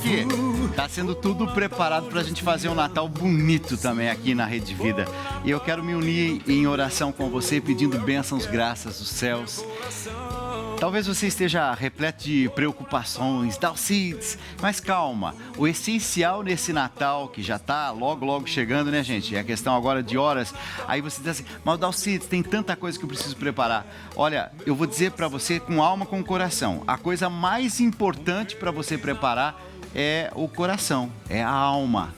que tá sendo tudo preparado pra gente fazer um Natal bonito também aqui na Rede Vida. E eu quero me unir em oração com você, pedindo bênçãos, graças dos céus. Talvez você esteja repleto de preocupações, Dalcides, mas calma. O essencial nesse Natal, que já está logo chegando, né, gente? É a questão agora de horas. Aí você diz assim, mas Dalcides, tem tanta coisa que eu preciso preparar. Olha, eu vou dizer para você com alma, com coração. A coisa mais importante para você preparar é o coração, é a alma.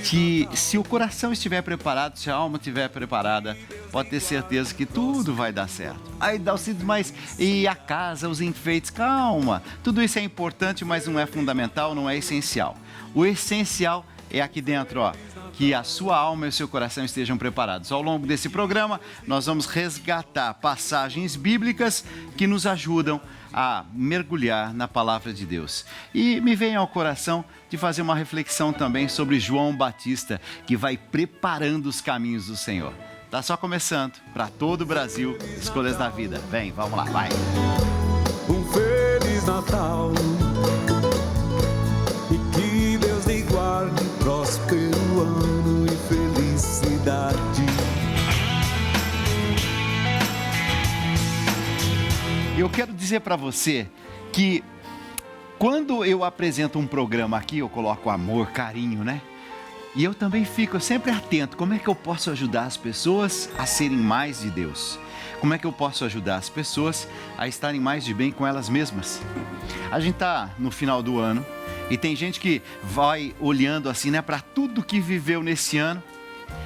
Que se o coração estiver preparado, se a alma estiver preparada, pode ter certeza que tudo vai dar certo. Aí Dalcides, mas e a casa, os enfeites? Calma, tudo isso é importante, mas não é fundamental, não é essencial. O essencial é aqui dentro, ó, que a sua alma e o seu coração estejam preparados. Ao longo desse programa, nós vamos resgatar passagens bíblicas que nos ajudam a mergulhar na palavra de Deus. E me vem ao coração de fazer uma reflexão também sobre João Batista, que vai preparando os caminhos do Senhor. Tá só começando para todo o Brasil, Escolhas da Vida. Vem, vamos lá, vai. Um Feliz Natal e que Deus lhe guarde, próspero ano e felicidade. Eu quero dizer para você que quando eu apresento um programa aqui, eu coloco amor, carinho, né? E eu também fico sempre atento, como é que eu posso ajudar as pessoas a serem mais de Deus? Como é que eu posso ajudar as pessoas a estarem mais de bem com elas mesmas? A gente tá no final do ano e tem gente que vai olhando assim, né, para tudo que viveu nesse ano.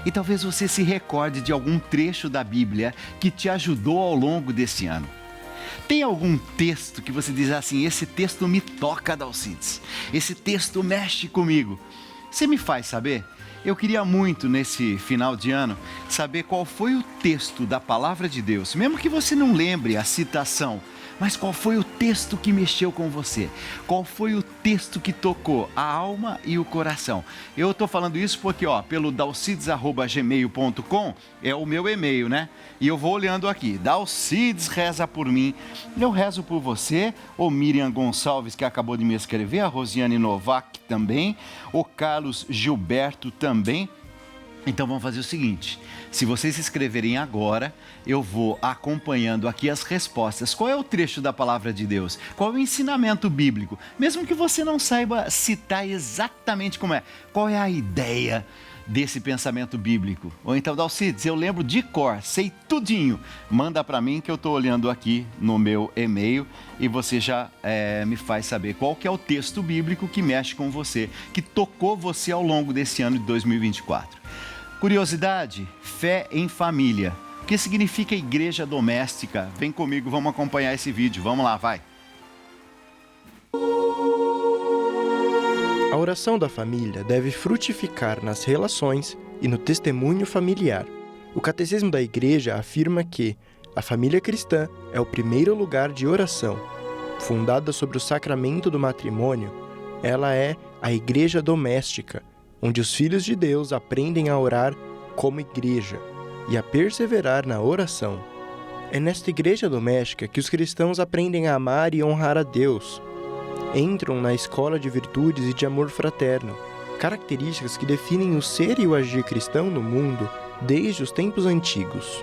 E talvez você se recorde de algum trecho da Bíblia que te ajudou ao longo desse ano. Tem algum texto que você diz assim, esse texto me toca, Dalcides, esse texto mexe comigo? Você me faz saber? Eu queria muito, nesse final de ano, saber qual foi o texto da Palavra de Deus, mesmo que você não lembre a citação, mas qual foi o texto que mexeu com você? Qual foi o texto que tocou a alma e o coração? Eu estou falando isso porque, ó, pelo dalcides@gmail.com é o meu e-mail, né? E eu vou olhando aqui, Dalcides reza por mim, eu rezo por você, o Miriam Gonçalves, que acabou de me escrever, a Rosiane Novak também, o Carlos Gilberto também. Então vamos fazer o seguinte, se vocês se inscreverem agora, eu vou acompanhando aqui as respostas. Qual é o trecho da palavra de Deus? Qual é o ensinamento bíblico? Mesmo que você não saiba citar exatamente como é. Qual é a ideia desse pensamento bíblico? Ou então, Dalcides, eu lembro de cor, sei tudinho. Manda para mim que eu estou olhando aqui no meu e-mail e você já me faz saber qual que é o texto bíblico que mexe com você, que tocou você ao longo desse ano de 2024. Curiosidade, fé em família. O que significa igreja doméstica? Vem comigo, vamos acompanhar esse vídeo. Vamos lá, vai. A oração da família deve frutificar nas relações e no testemunho familiar. O Catecismo da Igreja afirma que a família cristã é o primeiro lugar de oração. Fundada sobre o sacramento do matrimônio, ela é a igreja doméstica, onde os filhos de Deus aprendem a orar como igreja e a perseverar na oração. É nesta igreja doméstica que os cristãos aprendem a amar e honrar a Deus. Entram na escola de virtudes e de amor fraterno, características que definem o ser e o agir cristão no mundo desde os tempos antigos.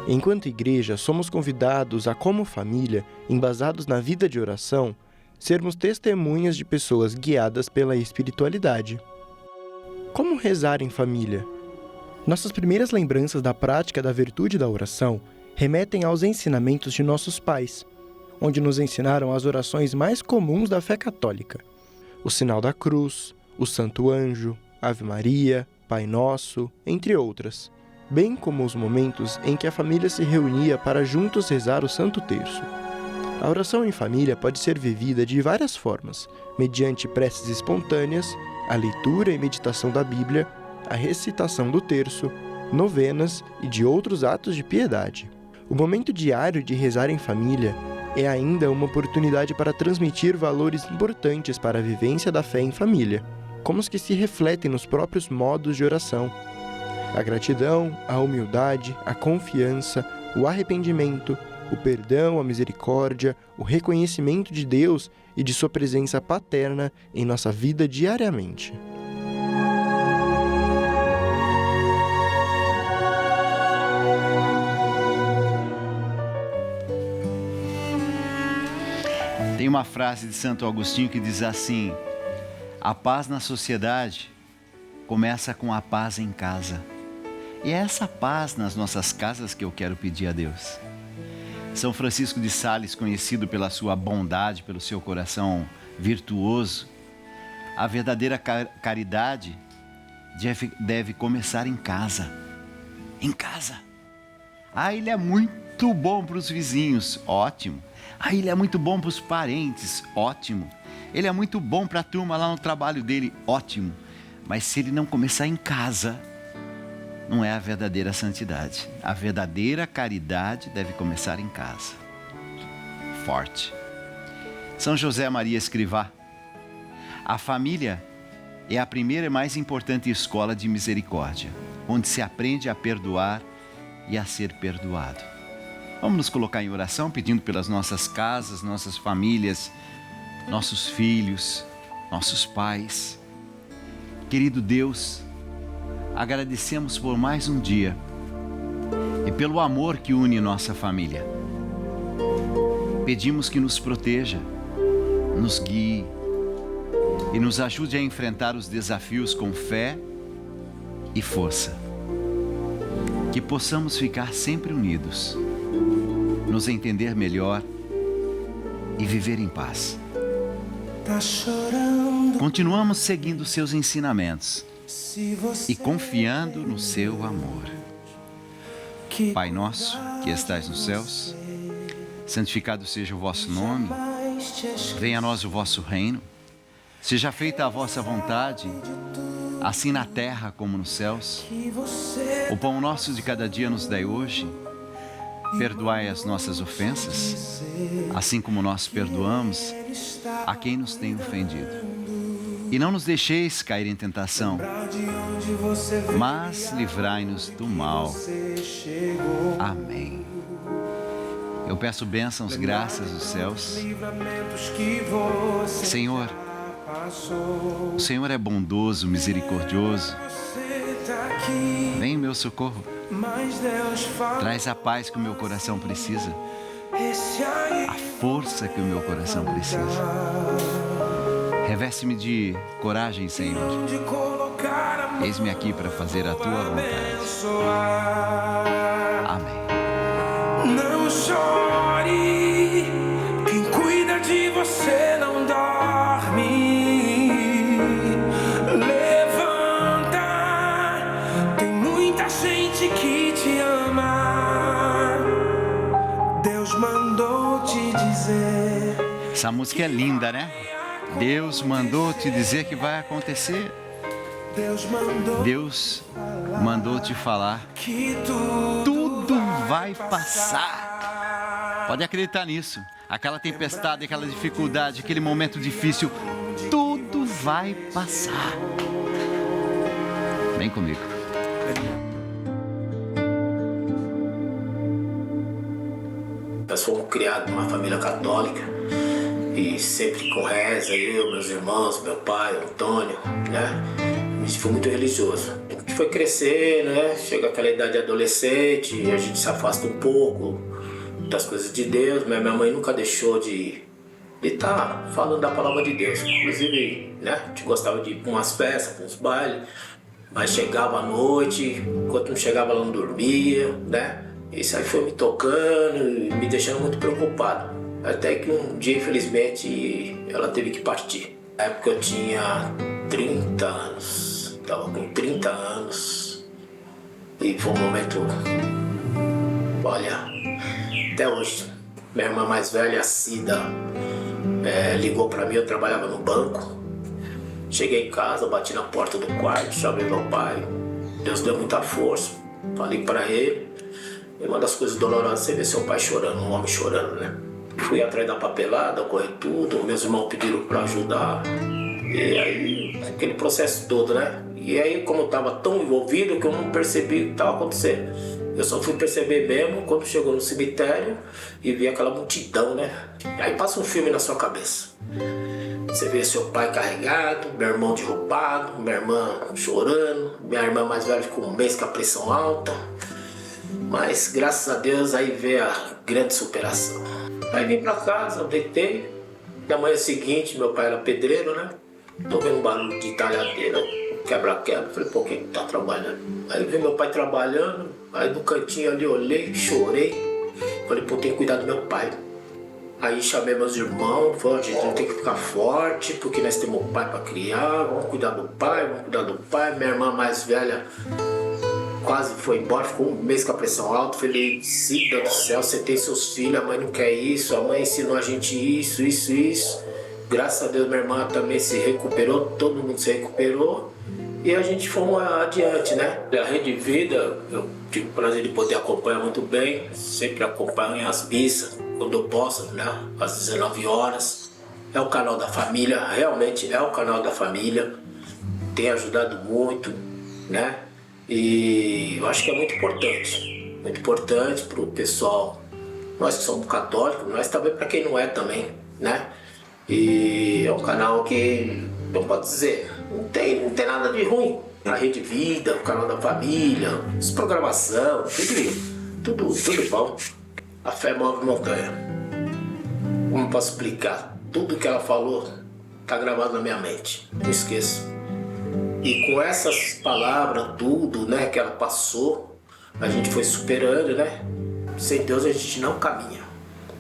Enquanto igreja, somos convidados a, como família, embasados na vida de oração, sermos testemunhas de pessoas guiadas pela espiritualidade. Como rezar em família? Nossas primeiras lembranças da prática da virtude da oração remetem aos ensinamentos de nossos pais, onde nos ensinaram as orações mais comuns da fé católica: o Sinal da Cruz, o Santo Anjo, Ave Maria, Pai Nosso, entre outras, bem como os momentos em que a família se reunia para juntos rezar o Santo Terço. A oração em família pode ser vivida de várias formas, mediante preces espontâneas, a leitura e meditação da Bíblia, a recitação do terço, novenas e de outros atos de piedade. O momento diário de rezar em família é ainda uma oportunidade para transmitir valores importantes para a vivência da fé em família, como os que se refletem nos próprios modos de oração. A gratidão, a humildade, a confiança, o arrependimento, o perdão, a misericórdia, o reconhecimento de Deus e de sua presença paterna em nossa vida diariamente. Tem uma frase de Santo Agostinho que diz assim: a paz na sociedade começa com a paz em casa. E é essa paz nas nossas casas que eu quero pedir a Deus. São Francisco de Sales, conhecido pela sua bondade, pelo seu coração virtuoso, a verdadeira caridade deve começar em casa. Em casa. Ele é muito bom para os vizinhos, ótimo. Ele é muito bom para os parentes, ótimo. Ele é muito bom para a turma lá no trabalho dele, ótimo. Mas se ele não começar em casa, não é a verdadeira santidade. A verdadeira caridade deve começar em casa. Forte. São José Maria Escrivá. A família é a primeira e mais importante escola de misericórdia, onde se aprende a perdoar e a ser perdoado. Vamos nos colocar em oração, pedindo pelas nossas casas, nossas famílias, nossos filhos, nossos pais. Querido Deus, agradecemos por mais um dia e pelo amor que une nossa família. Pedimos que nos proteja, nos guie e nos ajude a enfrentar os desafios com fé e força. Que possamos ficar sempre unidos, nos entender melhor e viver em paz. Continuamos seguindo seus ensinamentos e confiando no seu amor. Pai nosso, que estais nos céus, santificado seja o vosso nome, venha a nós o vosso reino, seja feita a vossa vontade, assim na terra como nos céus. O pão nosso de cada dia nos dai hoje. Perdoai as nossas ofensas, assim como nós perdoamos a quem nos tem ofendido. E não nos deixeis cair em tentação, mas livrai-nos do mal. Amém. Eu peço bênçãos, graças dos céus. Senhor, o Senhor é bondoso, misericordioso. Vem em meu socorro. Traz a paz que o meu coração precisa, a força que o meu coração precisa. Reveste-me de coragem, Senhor. Eis-me aqui para fazer a tua vontade. Amém. Não chore, quem cuida de você não dorme. Gente que te ama, Deus mandou te dizer. Essa música é linda, né? Deus mandou te dizer que vai acontecer. Deus mandou te falar que tudo vai passar. Pode acreditar nisso. Aquela tempestade, aquela dificuldade, aquele momento difícil, tudo vai passar. Vem comigo. Nós fomos criados numa família católica e sempre com reza, eu, meus irmãos, meu pai, o Antônio, né? A gente foi muito religioso. A gente foi crescendo, né? Chega aquela idade adolescente, a gente se afasta um pouco das coisas de Deus, mas minha mãe nunca deixou de estar falando da palavra de Deus. Inclusive, né? A gente gostava de ir para umas festas, para uns bailes, mas chegava à noite, enquanto não chegava ela não dormia, né? Isso aí foi me tocando e me deixando muito preocupado. Até que um dia, infelizmente, ela teve que partir. Na época eu tinha 30 anos, estava com 30 anos. E foi um momento, olha, até hoje. Minha irmã mais velha, a Cida, ligou para mim, eu trabalhava no banco. Cheguei em casa, bati na porta do quarto, chamei meu pai. Deus deu muita força, falei para ele. E uma das coisas dolorosas é você ver seu pai chorando, um homem chorando, né? Fui atrás da papelada, corri tudo, meus irmãos pediram para ajudar. E aí, aquele processo todo, né? E aí, como eu estava tão envolvido que eu não percebi o que estava acontecendo. Eu só fui perceber mesmo quando chegou no cemitério e vi aquela multidão, né? E aí passa um filme na sua cabeça. Você vê seu pai carregado, meu irmão derrubado, minha irmã chorando, minha irmã mais velha ficou um mês com a pressão alta. Mas graças a Deus aí veio a grande superação. Aí vim pra casa, eu deitei. Na manhã seguinte, meu pai era pedreiro, né? Tô vendo um barulho de talhadeira, quebra-quebra. Falei, pô, quem tá trabalhando? Aí vi meu pai trabalhando, aí no cantinho ali olhei, chorei. Falei, pô, tem que cuidar do meu pai. Aí chamei meus irmãos, falei, a gente tem que ficar forte, porque nós temos um pai para criar, vamos cuidar do pai, vamos cuidar do pai. Minha irmã mais velha quase foi embora, ficou um mês com a pressão alta. Falei, Cida do céu, você tem seus filhos, a mãe não quer isso, a mãe ensinou a gente isso. Graças a Deus minha irmã também se recuperou, todo mundo se recuperou. E a gente fomos adiante, né? A Rede Vida, eu tive o prazer de poder acompanhar muito bem, sempre acompanho as missas, quando eu posso, né? Às 19 horas. É o canal da família, realmente é o canal da família. Tem ajudado muito, né? E eu acho que é muito importante para o pessoal, nós que somos católicos, mas também para quem não é também, né? E é um canal que, eu posso dizer, não tem nada de ruim. A Rede Vida, o canal da família, as programação, tudo bom. A fé move montanha. Como eu posso explicar? Tudo que ela falou está gravado na minha mente, não esqueço. E com essas palavras, tudo, né, que ela passou, a gente foi superando, né? Sem Deus a gente não caminha.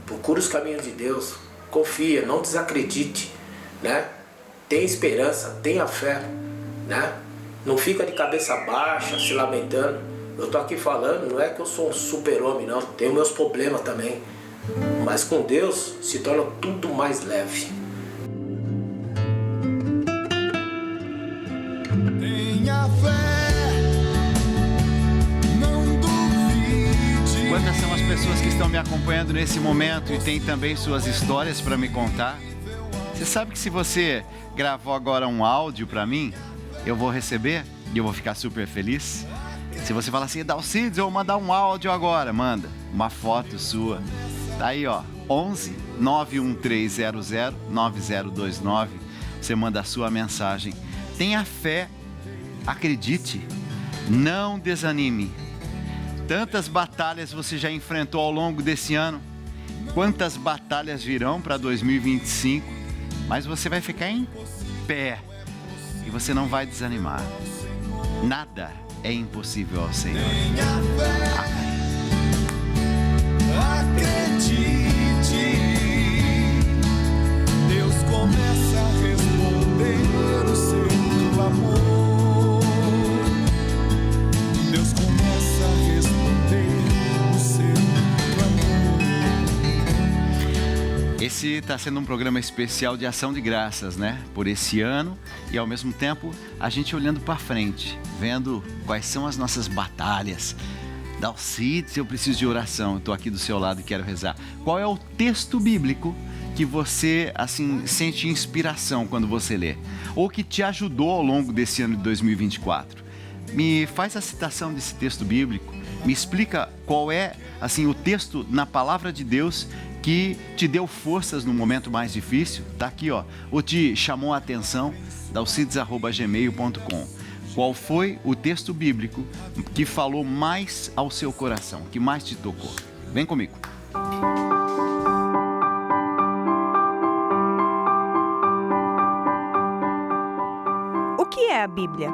Procura os caminhos de Deus, confia, não desacredite, né? Tenha esperança, tenha fé, né? Não fica de cabeça baixa, se lamentando. Eu tô aqui falando, não é que eu sou um super-homem, não. Tenho meus problemas também. Mas com Deus se torna tudo mais leve. Tenha fé, não duvide. Quantas são as pessoas que estão me acompanhando nesse momento e tem também suas histórias para me contar? Você sabe que se você gravou agora um áudio para mim, eu vou receber e eu vou ficar super feliz. Se você falar assim, Dalcides, eu vou mandar um áudio agora, manda uma foto sua. Tá aí, ó, 11 91300 9029. Você manda a sua mensagem. Tenha fé, acredite, não desanime. Tantas batalhas você já enfrentou ao longo desse ano. Quantas batalhas virão para 2025? Mas você vai ficar em pé e você não vai desanimar. Nada é impossível ao Senhor. Acredite, Deus começa a responder o seu clamor. Deus começa a responder o seu clamor. Esse está sendo um programa especial de ação de graças, né? Por esse ano e ao mesmo tempo a gente olhando para frente, vendo quais são as nossas batalhas. Dalcides, eu preciso de oração, eu estou aqui do seu lado e quero rezar. Qual é o texto bíblico que você, assim, sente inspiração quando você lê? Ou que te ajudou ao longo desse ano de 2024? Me faz a citação desse texto bíblico, me explica qual é, assim, o texto na palavra de Deus que te deu forças no momento mais difícil. Tá aqui, ó, ou te chamou a atenção, dalcides@gmail.com. Qual foi o texto bíblico que falou mais ao seu coração, que mais te tocou? Vem comigo. O que é a Bíblia?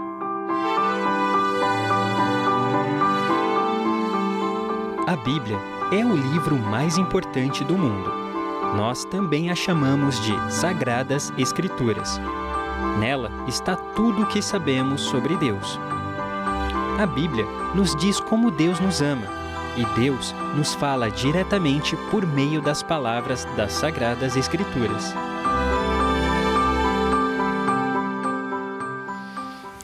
A Bíblia é o livro mais importante do mundo. Nós também a chamamos de Sagradas Escrituras. Nela está tudo o que sabemos sobre Deus. A Bíblia nos diz como Deus nos ama, e Deus nos fala diretamente por meio das palavras das Sagradas Escrituras.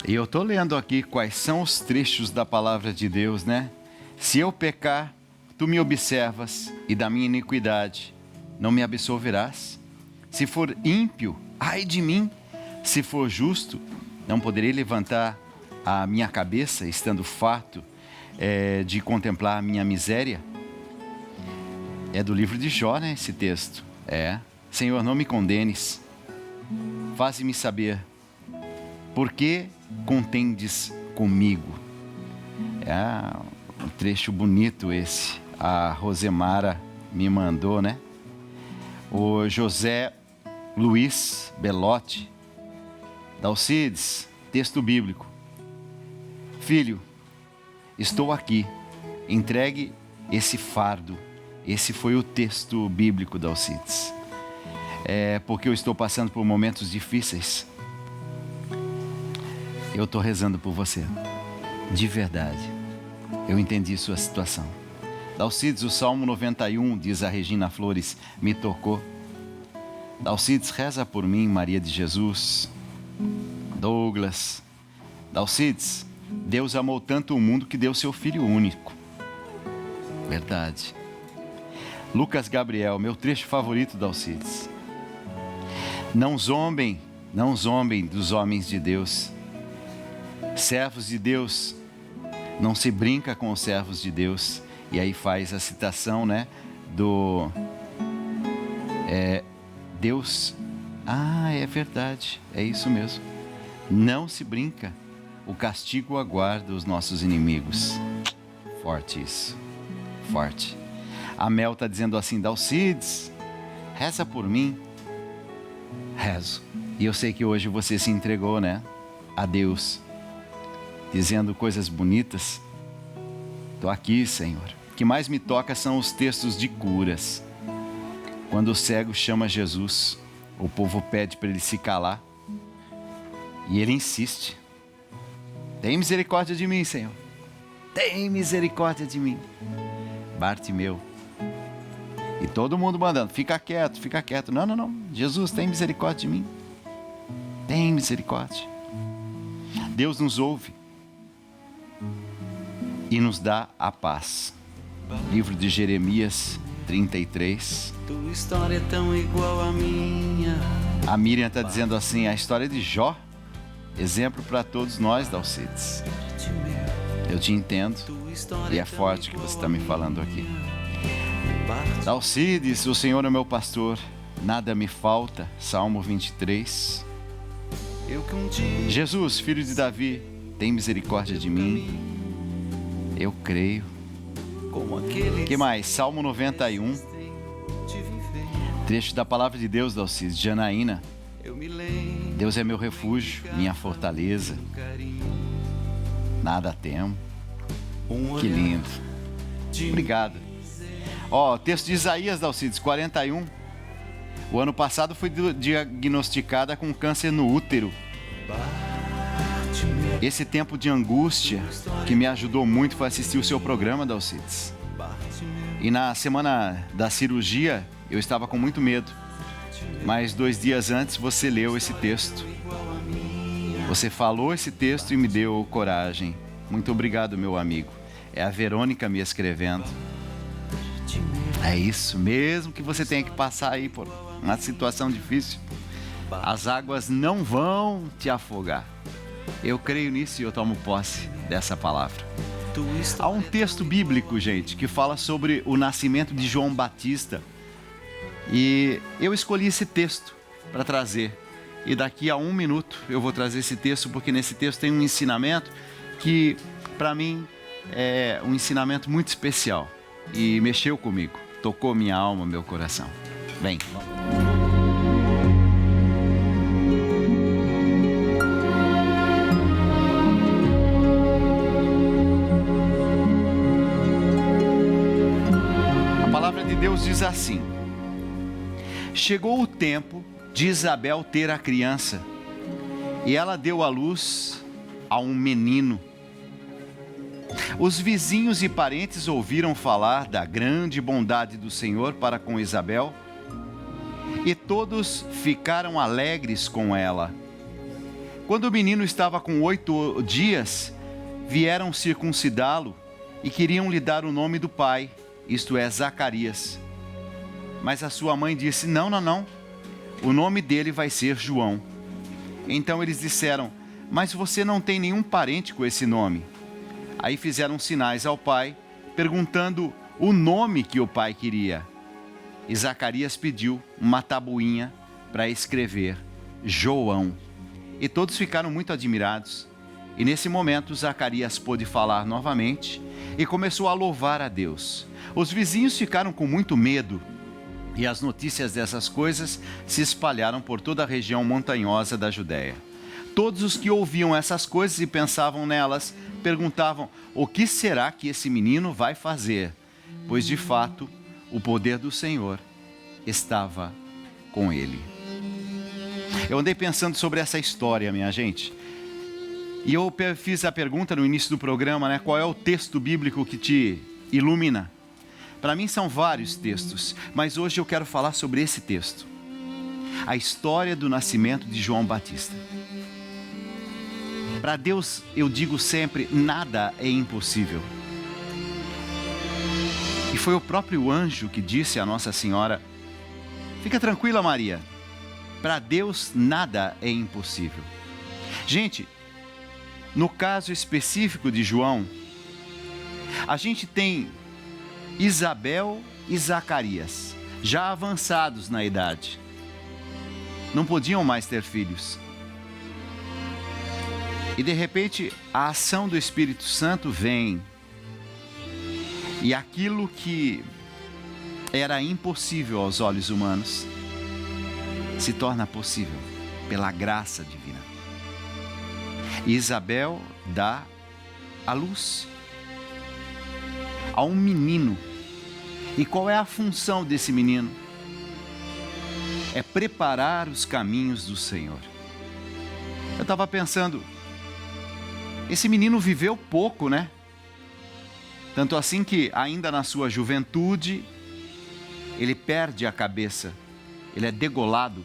E eu estou lendo aqui quais são os trechos da palavra de Deus, né? Se eu pecar, tu me observas, e da minha iniquidade não me absolverás. Se for ímpio, ai de mim. Se for justo, não poderei levantar a minha cabeça, estando farto de contemplar a minha miséria. É do livro de Jó, né, esse texto. Senhor, não me condenes, faze-me saber, por que contendes comigo? É um trecho bonito esse, a Rosemara me mandou, né? O José Luiz Belotti, Dalcides, texto bíblico. Filho, estou aqui, entregue esse fardo. Esse foi o texto bíblico da Alcides. Porque eu estou passando por momentos difíceis. Eu estou rezando por você. De verdade. Eu entendi sua situação. Dalcides, o Salmo 91, diz a Regina Flores, me tocou. Dalcides, reza por mim, Maria de Jesus. Douglas. Dalcides, Deus amou tanto o mundo que deu seu Filho único. Verdade. Lucas Gabriel, meu trecho favorito da Alcides. Não zombem dos homens de Deus. Servos de Deus, não se brinca com os servos de Deus. E aí faz a citação, né, do Deus. É verdade, é isso mesmo. Não se brinca, o castigo aguarda os nossos inimigos. Forte isso, forte. A Mel está dizendo assim, Dalcides, reza por mim. Rezo. E eu sei que hoje você se entregou, né, a Deus, dizendo coisas bonitas. Estou aqui, Senhor. O que mais me toca são os textos de curas. Quando o cego chama Jesus, o povo pede para ele se calar. E ele insiste. Tem misericórdia de mim, Senhor. Tem misericórdia de mim. Bartimeu. E todo mundo mandando, fica quieto, fica quieto. Não. Jesus, tem misericórdia de mim. Tem misericórdia. Deus nos ouve e nos dá a paz. Livro de Jeremias 33. Tua história é tão igual à minha. A Miriam está dizendo assim, a história de Jó, exemplo para todos nós, Dalcides. Eu te entendo e é forte o que você está me falando aqui. Dalcides, o Senhor é meu pastor, nada me falta, Salmo 23. Jesus, filho de Davi, tem misericórdia de mim. Eu creio. Que mais? Salmo 91. Trecho da palavra de Deus, Dalcides, Janaína. Deus é meu refúgio, minha fortaleza. Nada temo. Que lindo. Obrigado. Texto de Isaías, Dalcides, 41. O ano passado fui diagnosticada com câncer no útero. Esse tempo de angústia que me ajudou muito foi assistir o seu programa, Dalcides. E na semana da cirurgia eu estava com muito medo. Mas 2 dias antes você leu esse texto. Você falou esse texto e me deu coragem. Muito obrigado, meu amigo. É a Verônica me escrevendo. É isso, mesmo que você tenha que passar aí por uma situação difícil, as águas não vão te afogar. Eu creio nisso e eu tomo posse dessa palavra. Há um texto bíblico, gente, que fala sobre o nascimento de João Batista. E eu escolhi esse texto para trazer. E daqui a 1 minuto eu vou trazer esse texto, porque nesse texto tem um ensinamento que, para mim, é um ensinamento muito especial. E mexeu comigo, tocou minha alma, meu coração. Bem, a palavra de Deus diz assim: chegou o tempo de Isabel ter a criança, e ela deu à luz a um menino. Os vizinhos e parentes ouviram falar da grande bondade do Senhor para com Isabel, e todos ficaram alegres com ela. Quando o menino estava com 8 dias, vieram circuncidá-lo e queriam lhe dar o nome do pai, isto é, Zacarias. Mas a sua mãe disse: não, o nome dele vai ser João. Então eles disseram: mas você não tem nenhum parente com esse nome. Aí fizeram sinais ao pai, perguntando o nome que o pai queria. E Zacarias pediu uma tabuinha para escrever João. E todos ficaram muito admirados. E nesse momento Zacarias pôde falar novamente e começou a louvar a Deus. Os vizinhos ficaram com muito medo e as notícias dessas coisas se espalharam por toda a região montanhosa da Judéia. Todos os que ouviam essas coisas e pensavam nelas perguntavam: o que será que esse menino vai fazer? Pois de fato o poder do Senhor estava com ele. Eu andei pensando sobre essa história, minha gente. E eu fiz a pergunta no início do programa, né? Qual é o texto bíblico que te ilumina? Para mim são vários textos, mas hoje eu quero falar sobre esse texto. A história do nascimento de João Batista. Para Deus, eu digo sempre, nada é impossível. E foi o próprio anjo que disse a Nossa Senhora: fica tranquila, Maria, para Deus nada é impossível. Gente, no caso específico de João, a gente tem Isabel e Zacarias, já avançados na idade. Não podiam mais ter filhos. E de repente, a ação do Espírito Santo vem. E aquilo que era impossível aos olhos humanos se torna possível pela graça divina. E Isabel dá a luz a um menino. E qual é a função desse menino? É preparar os caminhos do Senhor. Eu estava pensando, esse menino viveu pouco, né? Tanto assim que ainda na sua juventude, ele perde a cabeça, ele é degolado.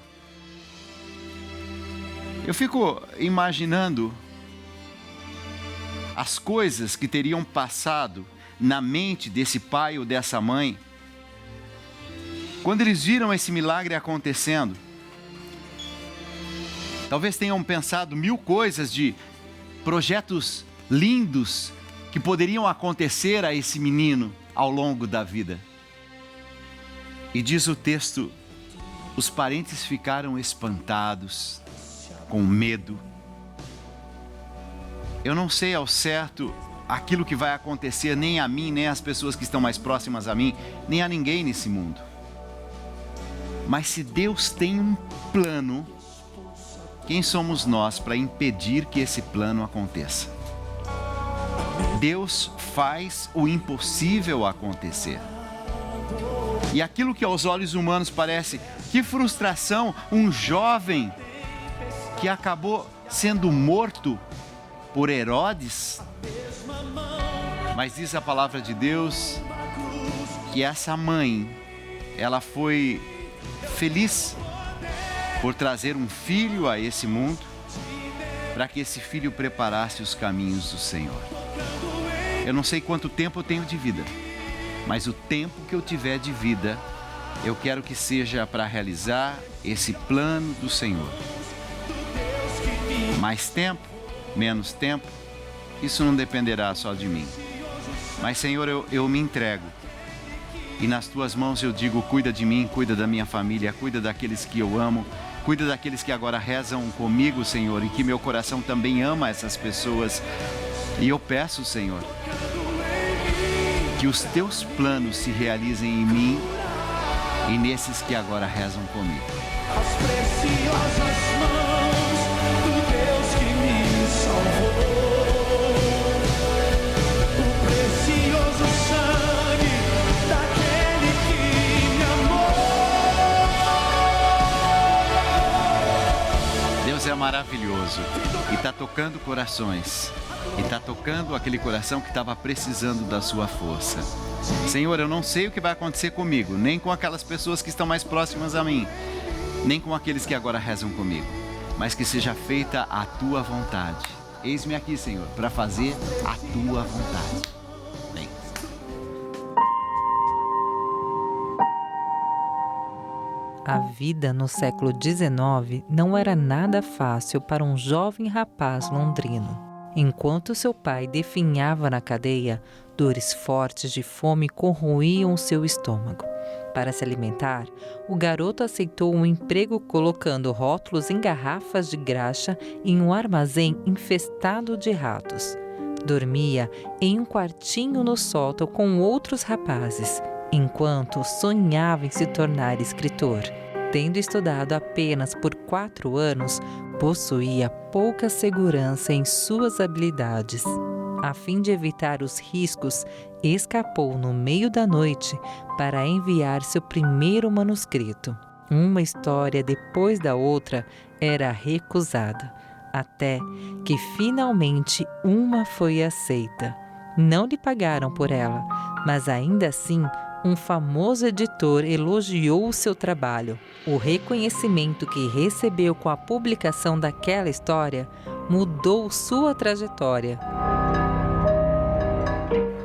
Eu fico imaginando as coisas que teriam passado na mente desse pai ou dessa mãe quando eles viram esse milagre acontecendo. Talvez tenham pensado mil coisas de projetos lindos que poderiam acontecer a esse menino ao longo da vida. E diz o texto, os parentes ficaram espantados, com medo. Eu não sei ao certo aquilo que vai acontecer nem a mim, nem às pessoas que estão mais próximas a mim, nem a ninguém nesse mundo. Mas se Deus tem um plano, quem somos nós para impedir que esse plano aconteça? Deus faz o impossível acontecer. E aquilo que aos olhos humanos parece, que frustração, um jovem que acabou sendo morto por Herodes. Mas diz a palavra de Deus que essa mãe, ela foi feliz por trazer um filho a esse mundo, para que esse filho preparasse os caminhos do Senhor. Eu não sei quanto tempo eu tenho de vida, mas o tempo que eu tiver de vida, eu quero que seja para realizar esse plano do Senhor. Mais tempo, menos tempo, isso não dependerá só de mim. Mas, Senhor, eu me entrego. E nas Tuas mãos eu digo, cuida de mim, cuida da minha família, cuida daqueles que eu amo, cuida daqueles que agora rezam comigo, Senhor, e que meu coração também ama essas pessoas. E eu peço, Senhor, que os Teus planos se realizem em mim e nesses que agora rezam comigo. As preciosas mãos do Deus que me salvou, o precioso sangue daquele que me amou. Deus é maravilhoso e está tocando corações. E está tocando aquele coração que estava precisando da sua força. Senhor, eu não sei o que vai acontecer comigo, nem com aquelas pessoas que estão mais próximas a mim, nem com aqueles que agora rezam comigo, mas que seja feita a Tua vontade. Eis-me aqui, Senhor, para fazer a Tua vontade. Amém. A vida no século XIX não era nada fácil para um jovem rapaz londrino. Enquanto seu pai definhava na cadeia, dores fortes de fome corroíam seu estômago. Para se alimentar, o garoto aceitou um emprego colocando rótulos em garrafas de graxa em um armazém infestado de ratos. Dormia em um quartinho no sótão com outros rapazes, enquanto sonhava em se tornar escritor. Tendo estudado apenas por 4 anos, possuía pouca segurança em suas habilidades. A fim de evitar os riscos, escapou no meio da noite para enviar seu primeiro manuscrito. Uma história depois da outra era recusada, até que finalmente uma foi aceita. Não lhe pagaram por ela, mas ainda assim um famoso editor elogiou o seu trabalho. O reconhecimento que recebeu com a publicação daquela história mudou sua trajetória.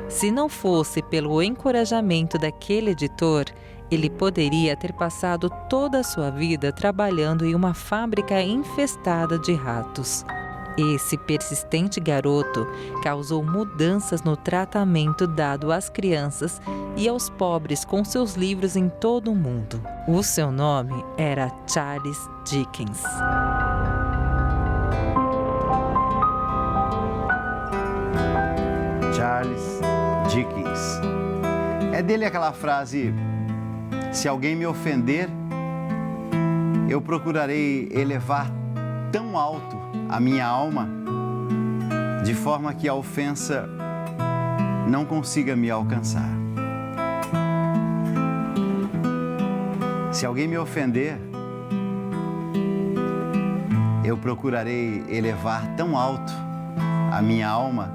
Se não fosse pelo encorajamento daquele editor, ele poderia ter passado toda a sua vida trabalhando em uma fábrica infestada de ratos. Esse persistente garoto causou mudanças no tratamento dado às crianças e aos pobres com seus livros em todo o mundo. O seu nome era Charles Dickens. Charles Dickens. É dele aquela frase: se alguém me ofender, eu procurarei elevar tão alto a minha alma, de forma que a ofensa não consiga me alcançar. Se alguém me ofender, eu procurarei elevar tão alto a minha alma,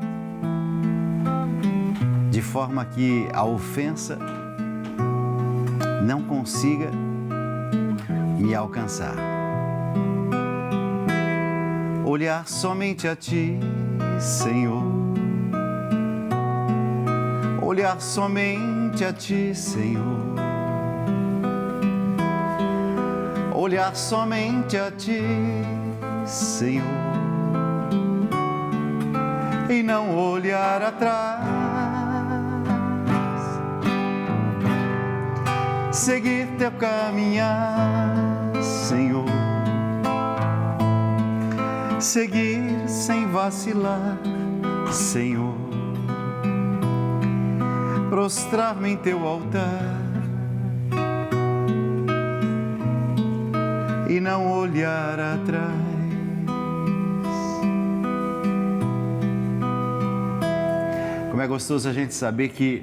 de forma que a ofensa não consiga me alcançar. Olhar somente a Ti, Senhor. Olhar somente a Ti, Senhor. Olhar somente a Ti, Senhor. E não olhar atrás. Seguir Teu caminhar, Senhor. Seguir sem vacilar, Senhor. Prostrar-me em Teu altar e não olhar atrás. Como é gostoso a gente saber que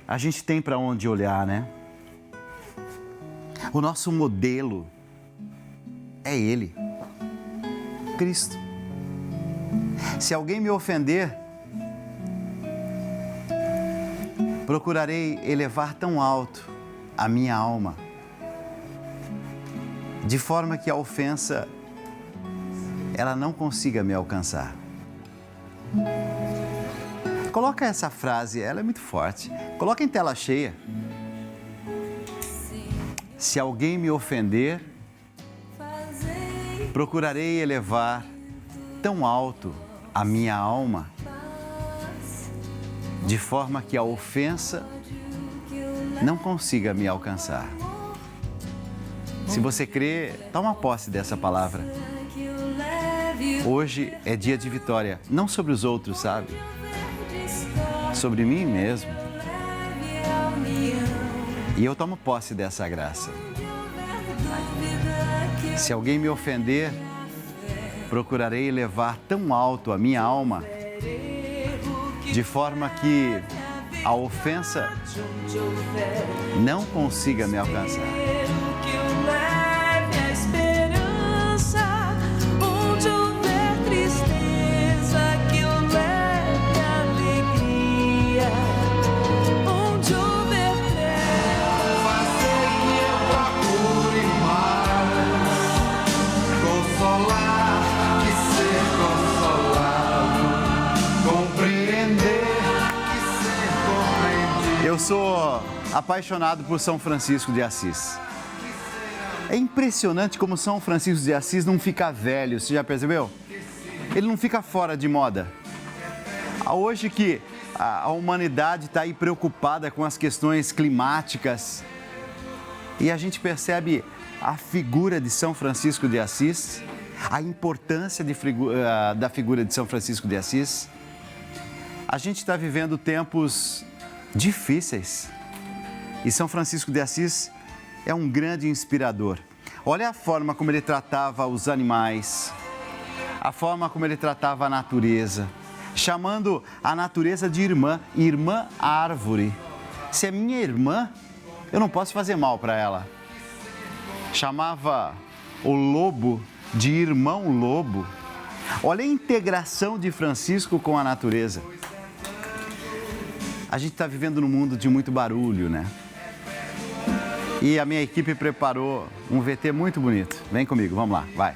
a gente tem para onde olhar, né? O nosso modelo é Ele, Cristo. Se alguém me ofender, procurarei elevar tão alto a minha alma, de forma que a ofensa ela não consiga me alcançar. Coloca essa frase, ela é muito forte. Coloca em tela cheia. Se alguém me ofender, procurarei elevar tão alto a minha alma, de forma que a ofensa não consiga me alcançar. Se você crê, toma posse dessa palavra. Hoje é dia de vitória, não sobre os outros, sabe? Sobre mim mesmo. E eu tomo posse dessa graça. Se alguém me ofender, procurarei elevar tão alto a minha alma, de forma que a ofensa não consiga me alcançar. Eu sou apaixonado por São Francisco de Assis. É impressionante como São Francisco de Assis não fica velho, você já percebeu? ele não fica fora de moda. Hoje que a humanidade está aí preocupada com as questões climáticas e a gente percebe a figura de São Francisco de Assis, a importância da figura de São Francisco de Assis. A gente está vivendo tempos difíceis e São Francisco de Assis é um grande inspirador. Olha a forma como ele tratava os animais, a forma como ele tratava a natureza, chamando a natureza de irmã árvore. Se é minha irmã, eu não posso fazer mal para ela. Chamava o lobo de irmão lobo. Olha a integração de Francisco com a natureza. A gente está vivendo num mundo de muito barulho, né? E a minha equipe preparou um VT muito bonito. Vem comigo, vamos lá, vai.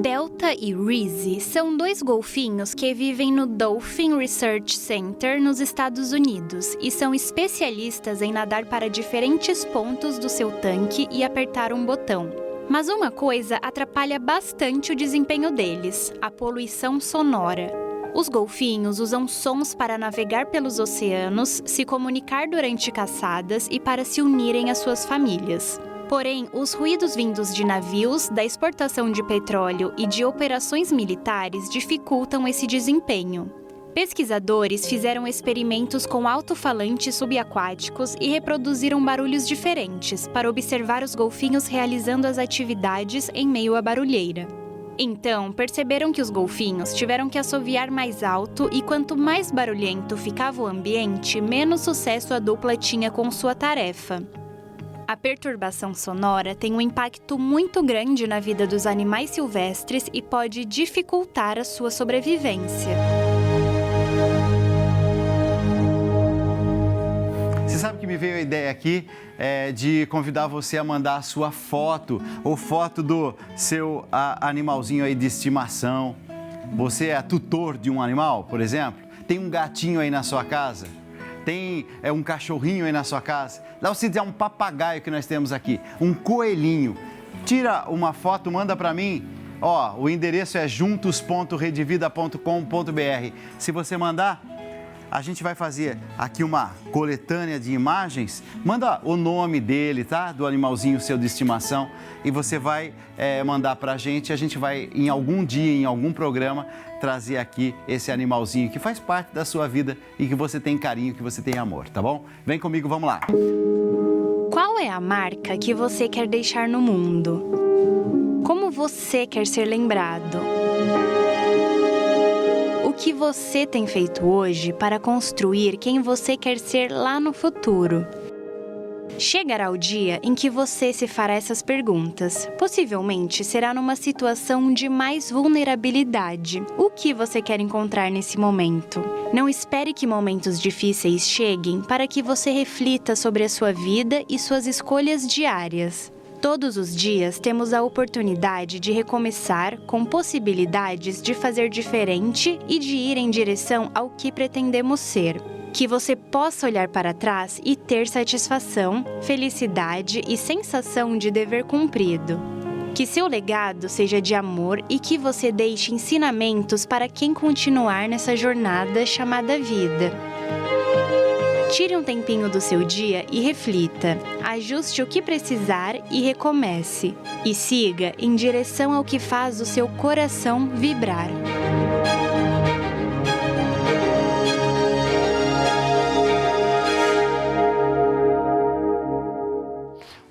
Delta e Reese são dois golfinhos que vivem no Dolphin Research Center nos Estados Unidos e são especialistas em nadar para diferentes pontos do seu tanque e apertar um botão. Mas uma coisa atrapalha bastante o desempenho deles: a poluição sonora. Os golfinhos usam sons para navegar pelos oceanos, se comunicar durante caçadas e para se unirem às suas famílias. Porém, os ruídos vindos de navios, da exportação de petróleo e de operações militares dificultam esse desempenho. Pesquisadores fizeram experimentos com alto-falantes subaquáticos e reproduziram barulhos diferentes para observar os golfinhos realizando as atividades em meio à barulheira. Então, perceberam que os golfinhos tiveram que assoviar mais alto e quanto mais barulhento ficava o ambiente, menos sucesso a dupla tinha com sua tarefa. A perturbação sonora tem um impacto muito grande na vida dos animais silvestres e pode dificultar a sua sobrevivência. Você sabe que me veio a ideia aqui de convidar você a mandar a sua foto ou foto do seu animalzinho aí de estimação. Você é tutor de um animal, por exemplo? Tem um gatinho aí na sua casa? Tem um cachorrinho aí na sua casa? Dá você dizer um papagaio que nós temos aqui, um coelhinho. Tira uma foto, manda para mim. Ó, o endereço é juntos.redevida.com.br. Se você mandar, a gente vai fazer aqui uma coletânea de imagens. Manda o nome dele, tá? Do animalzinho seu de estimação. E você vai mandar pra gente. A gente vai, em algum dia, em algum programa, trazer aqui esse animalzinho que faz parte da sua vida e que você tem carinho, que você tem amor, tá bom? Vem comigo, vamos lá. Qual é a marca que você quer deixar no mundo? Como você quer ser lembrado? O que você tem feito hoje para construir quem você quer ser lá no futuro? Chegará o dia em que você se fará essas perguntas. Possivelmente será numa situação de mais vulnerabilidade. O que você quer encontrar nesse momento? Não espere que momentos difíceis cheguem para que você reflita sobre a sua vida e suas escolhas diárias. Todos os dias temos a oportunidade de recomeçar com possibilidades de fazer diferente e de ir em direção ao que pretendemos ser. Que você possa olhar para trás e ter satisfação, felicidade e sensação de dever cumprido. Que seu legado seja de amor e que você deixe ensinamentos para quem continuar nessa jornada chamada vida. Tire um tempinho do seu dia e reflita. Ajuste o que precisar e recomece. E siga em direção ao que faz o seu coração vibrar.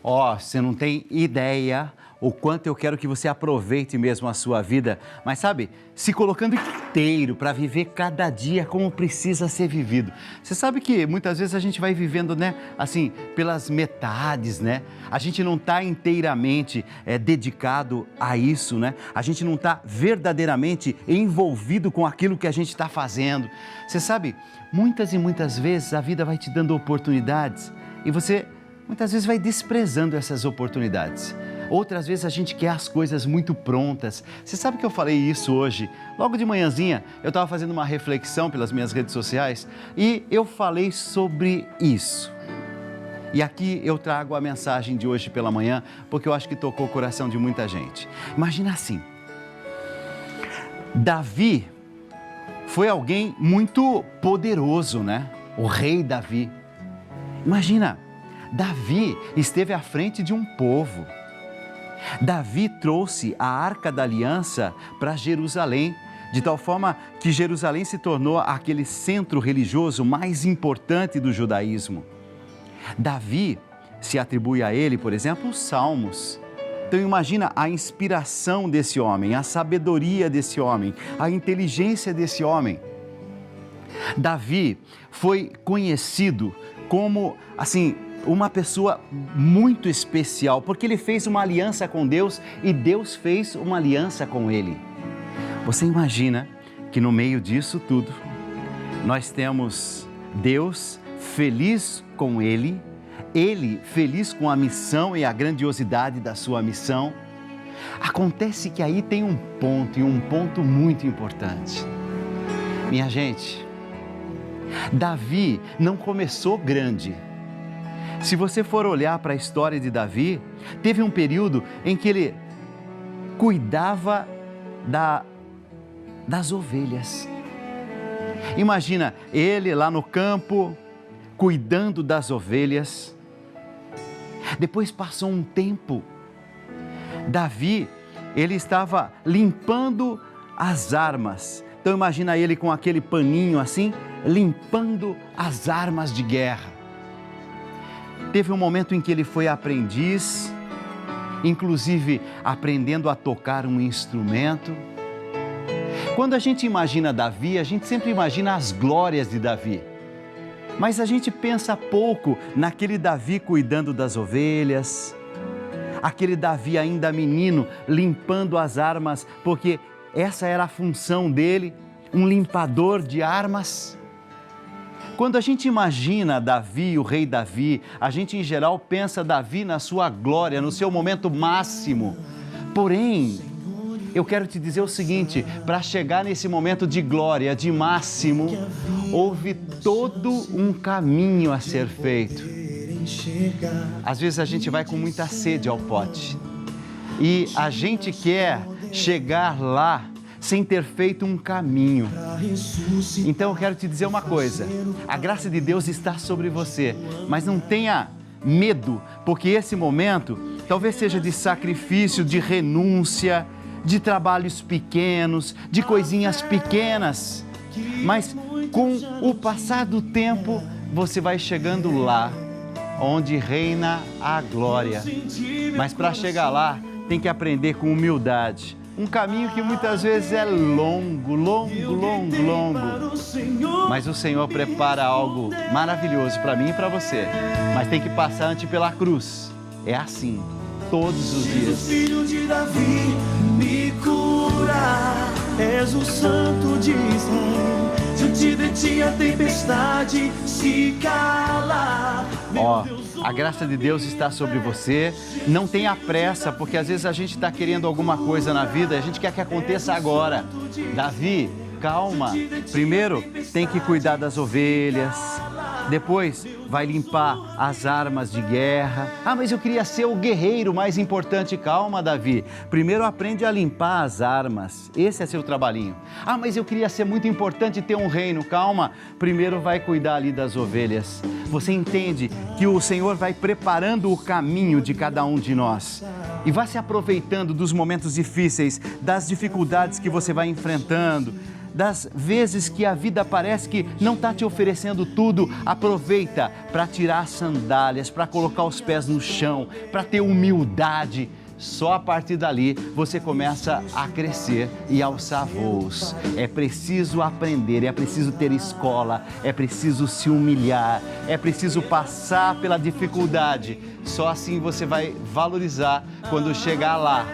Ó, você não tem ideia o quanto eu quero que você aproveite mesmo a sua vida, mas sabe, se colocando inteiro para viver cada dia como precisa ser vivido. Você sabe que muitas vezes a gente vai vivendo, né, assim, pelas metades, né? A gente não está inteiramente dedicado a isso, né? A gente não está verdadeiramente envolvido com aquilo que a gente está fazendo. Você sabe, muitas e muitas vezes a vida vai te dando oportunidades e você muitas vezes vai desprezando essas oportunidades. Outras vezes a gente quer as coisas muito prontas. Você sabe que eu falei isso hoje? Logo de manhãzinha, eu estava fazendo uma reflexão pelas minhas redes sociais e eu falei sobre isso. E aqui eu trago a mensagem de hoje pela manhã, porque eu acho que tocou o coração de muita gente. Imagina assim, Davi foi alguém muito poderoso, né? O rei Davi. Imagina, Davi esteve à frente de um povo. Davi trouxe a Arca da Aliança para Jerusalém, de tal forma que Jerusalém se tornou aquele centro religioso mais importante do judaísmo. Davi se atribui a ele, por exemplo, os Salmos. Então imagina a inspiração desse homem, a sabedoria desse homem, a inteligência desse homem. Davi foi conhecido como, assim, uma pessoa muito especial, porque ele fez uma aliança com Deus e Deus fez uma aliança com ele. Você imagina que no meio disso tudo, nós temos Deus feliz com ele feliz com a missão e a grandiosidade da sua missão. Acontece que aí tem um ponto muito importante. Minha gente, Davi não começou grande. Se você for olhar para a história de Davi, teve um período em que ele cuidava das ovelhas. Imagina ele lá no campo, cuidando das ovelhas. Depois passou um tempo, Davi, ele estava limpando as armas. Então imagina ele com aquele paninho assim, limpando as armas de guerra. Teve um momento em que ele foi aprendiz, inclusive aprendendo a tocar um instrumento. Quando a gente imagina Davi, a gente sempre imagina as glórias de Davi. Mas a gente pensa pouco naquele Davi cuidando das ovelhas, aquele Davi ainda menino limpando as armas, porque essa era a função dele, um limpador de armas. Quando a gente imagina Davi, o rei Davi, a gente em geral pensa Davi na sua glória, no seu momento máximo. Porém, eu quero te dizer o seguinte, para chegar nesse momento de glória, de máximo, houve todo um caminho a ser feito. Às vezes a gente vai com muita sede ao pote e a gente quer chegar lá sem ter feito um caminho. Então eu quero te dizer uma coisa, a graça de Deus está sobre você, mas não tenha medo, porque esse momento talvez seja de sacrifício, de renúncia, de trabalhos pequenos, de coisinhas pequenas, mas com o passar do tempo você vai chegando lá, onde reina a glória. Mas para chegar lá tem que aprender com humildade, um caminho que muitas vezes é longo, mas o Senhor prepara algo maravilhoso para mim e para você, mas tem que passar antes pela cruz, é assim, todos os dias. Filho de Davi, me cura, és o santo de Israel, diante de ti a tempestade se cala. A graça de Deus está sobre você, não tenha pressa, porque às vezes a gente está querendo alguma coisa na vida, a gente quer que aconteça agora. Davi, calma, primeiro tem que cuidar das ovelhas, depois vai limpar as armas de guerra. Mas eu queria ser o guerreiro mais importante. Calma, Davi. Primeiro aprende a limpar as armas. Esse é seu trabalhinho. Mas eu queria ser muito importante e ter um reino. Calma. Primeiro vai cuidar ali das ovelhas. Você entende que o Senhor vai preparando o caminho de cada um de nós. E vai se aproveitando dos momentos difíceis, das dificuldades que você vai enfrentando, das vezes que a vida parece que não está te oferecendo tudo. Aproveita para tirar as sandálias, para colocar os pés no chão, para ter humildade. Só a partir dali você começa a crescer e alçar voos. É preciso aprender, é preciso ter escola, é preciso se humilhar, é preciso passar pela dificuldade. Só assim você vai valorizar quando chegar lá,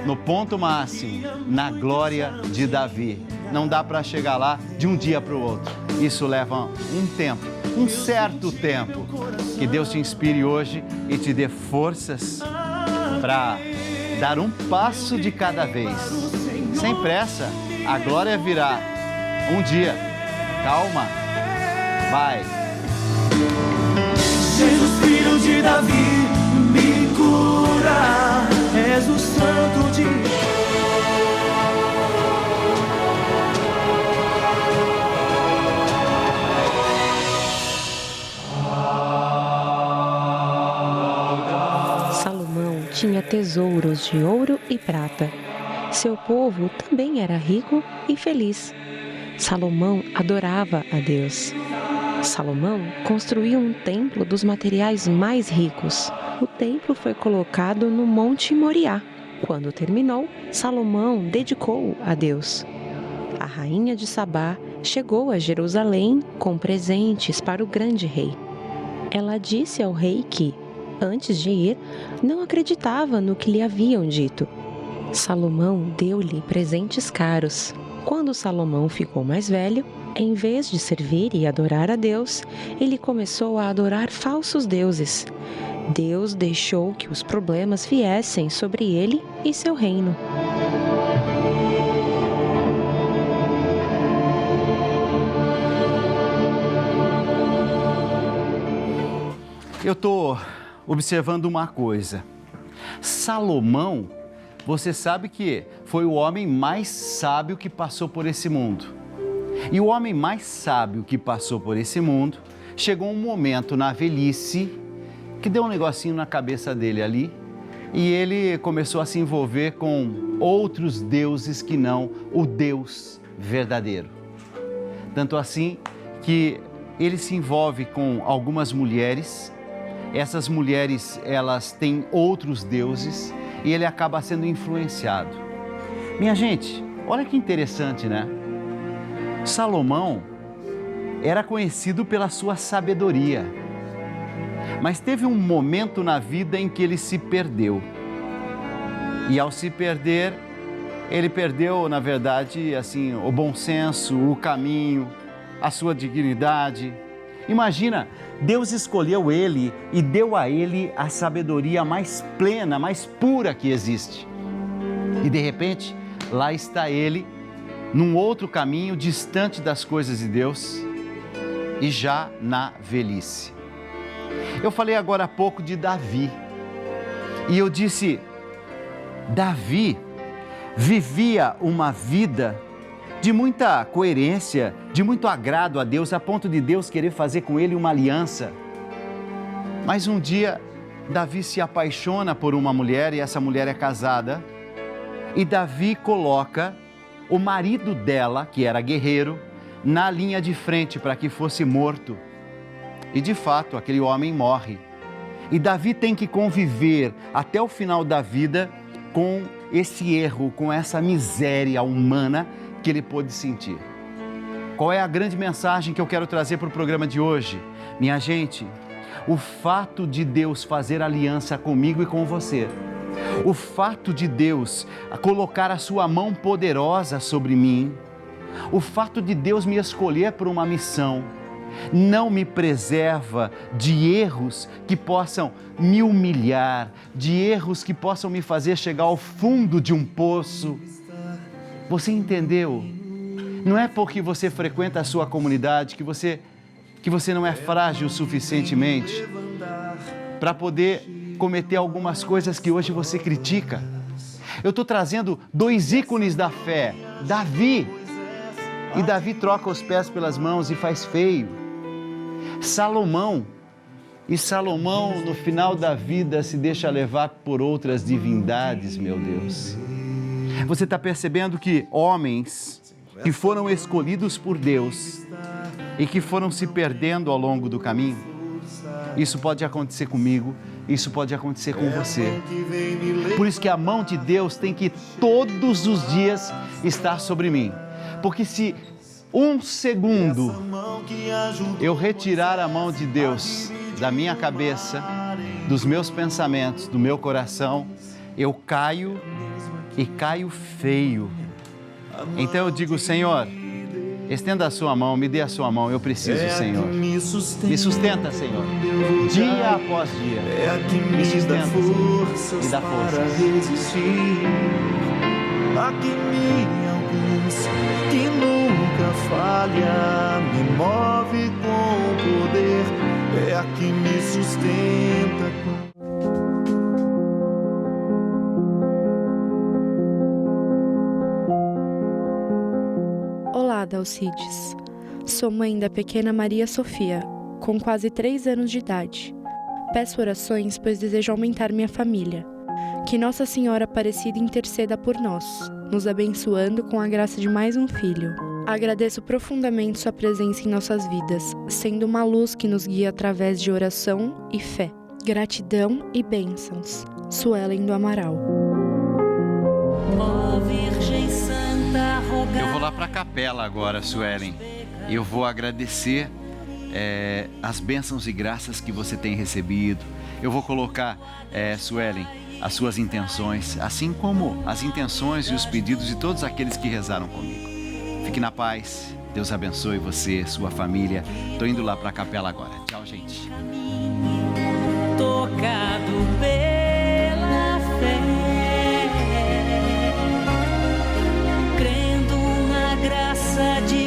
no ponto máximo, na glória de Davi. Não dá para chegar lá de um dia para o outro. Isso leva um tempo, um certo tempo. Que Deus te inspire hoje e te dê forças para dar um passo de cada vez. Sem pressa, a glória virá um dia. Calma, vai. Jesus, filho de de Davi, me cura. És o santo de Salomão tinha tesouros de ouro e prata. Seu povo também era rico e feliz. Salomão adorava a Deus. Salomão construiu um templo dos materiais mais ricos. O templo foi colocado no Monte Moriá. Quando terminou, Salomão dedicou-o a Deus. A rainha de Sabá chegou a Jerusalém com presentes para o grande rei. Ela disse ao rei que, antes de ir, não acreditava no que lhe haviam dito. Salomão deu-lhe presentes caros. Quando Salomão ficou mais velho, em vez de servir e adorar a Deus, ele começou a adorar falsos deuses. Deus deixou que os problemas viessem sobre ele e seu reino. Eu estou observando uma coisa. Salomão, você sabe que foi o homem mais sábio que passou por esse mundo. E o homem mais sábio que passou por esse mundo, chegou um momento na velhice que deu um negocinho na cabeça dele ali e ele começou a se envolver com outros deuses que não o Deus verdadeiro. Tanto assim que ele se envolve com algumas mulheres. Essas mulheres, elas têm outros deuses e ele acaba sendo influenciado. Minha gente, olha que interessante, né? Salomão era conhecido pela sua sabedoria, mas teve um momento na vida em que ele se perdeu. E ao se perder, ele perdeu, na verdade, assim, o bom senso, o caminho, a sua dignidade. Imagina, Deus escolheu ele e deu a ele a sabedoria mais plena, mais pura que existe. E de repente, lá está ele, num outro caminho, distante das coisas de Deus e já na velhice. Eu falei agora há pouco de Davi e eu disse, Davi vivia uma vida de muita coerência, de muito agrado a Deus, a ponto de Deus querer fazer com ele uma aliança. Mas um dia, Davi se apaixona por uma mulher e essa mulher é casada. E Davi coloca o marido dela, que era guerreiro, na linha de frente para que fosse morto. E de fato, aquele homem morre. E Davi tem que conviver até o final da vida com esse erro, com essa miséria humana que ele pôde sentir. Qual é a grande mensagem que eu quero trazer para o programa de hoje? Minha gente, o fato de Deus fazer aliança comigo e com você, o fato de Deus colocar a sua mão poderosa sobre mim, o fato de Deus me escolher para uma missão, não me preserva de erros que possam me humilhar, de erros que possam me fazer chegar ao fundo de um poço. Você entendeu? Não é porque você frequenta a sua comunidade que você não é frágil suficientemente para poder cometer algumas coisas que hoje você critica. Eu estou trazendo dois ícones da fé, Davi. E Davi troca os pés pelas mãos e faz feio. Salomão. E Salomão, no final da vida, se deixa levar por outras divindades, meu Deus. Você está percebendo que homens que foram escolhidos por Deus e que foram se perdendo ao longo do caminho, isso pode acontecer comigo, isso pode acontecer com você. Por isso que a mão de Deus tem que todos os dias estar sobre mim. Porque se um segundo eu retirar a mão de Deus da minha cabeça, dos meus pensamentos, do meu coração, eu caio e caio feio. Então eu digo, Senhor, estenda a sua mão, me dê a sua mão, eu preciso, Senhor. Me sustenta, Senhor, dia após dia. Me sustenta, Senhor, me dá força. Aqui em alguns que nunca falha, me move com poder. é a que me sustenta. Olá, Dalcides. Sou mãe da pequena Maria Sofia, com quase 3 anos de idade. Peço orações, pois desejo aumentar minha família. Que Nossa Senhora Aparecida interceda por nós, nos abençoando com a graça de mais um filho. Agradeço profundamente sua presença em nossas vidas, sendo uma luz que nos guia através de oração e fé. Gratidão e bênçãos. Suelen do Amaral. Ó Virgem Santa, rogai. Eu vou lá para a capela agora, Suelen. Eu vou agradecer as bênçãos e graças que você tem recebido. Eu vou colocar, Suelen, as suas intenções, assim como as intenções e os pedidos de todos aqueles que rezaram comigo. Fique na paz. Deus abençoe você, sua família. Tô indo lá para a capela agora. Tchau, gente. Tocado pela fé, crendo na graça de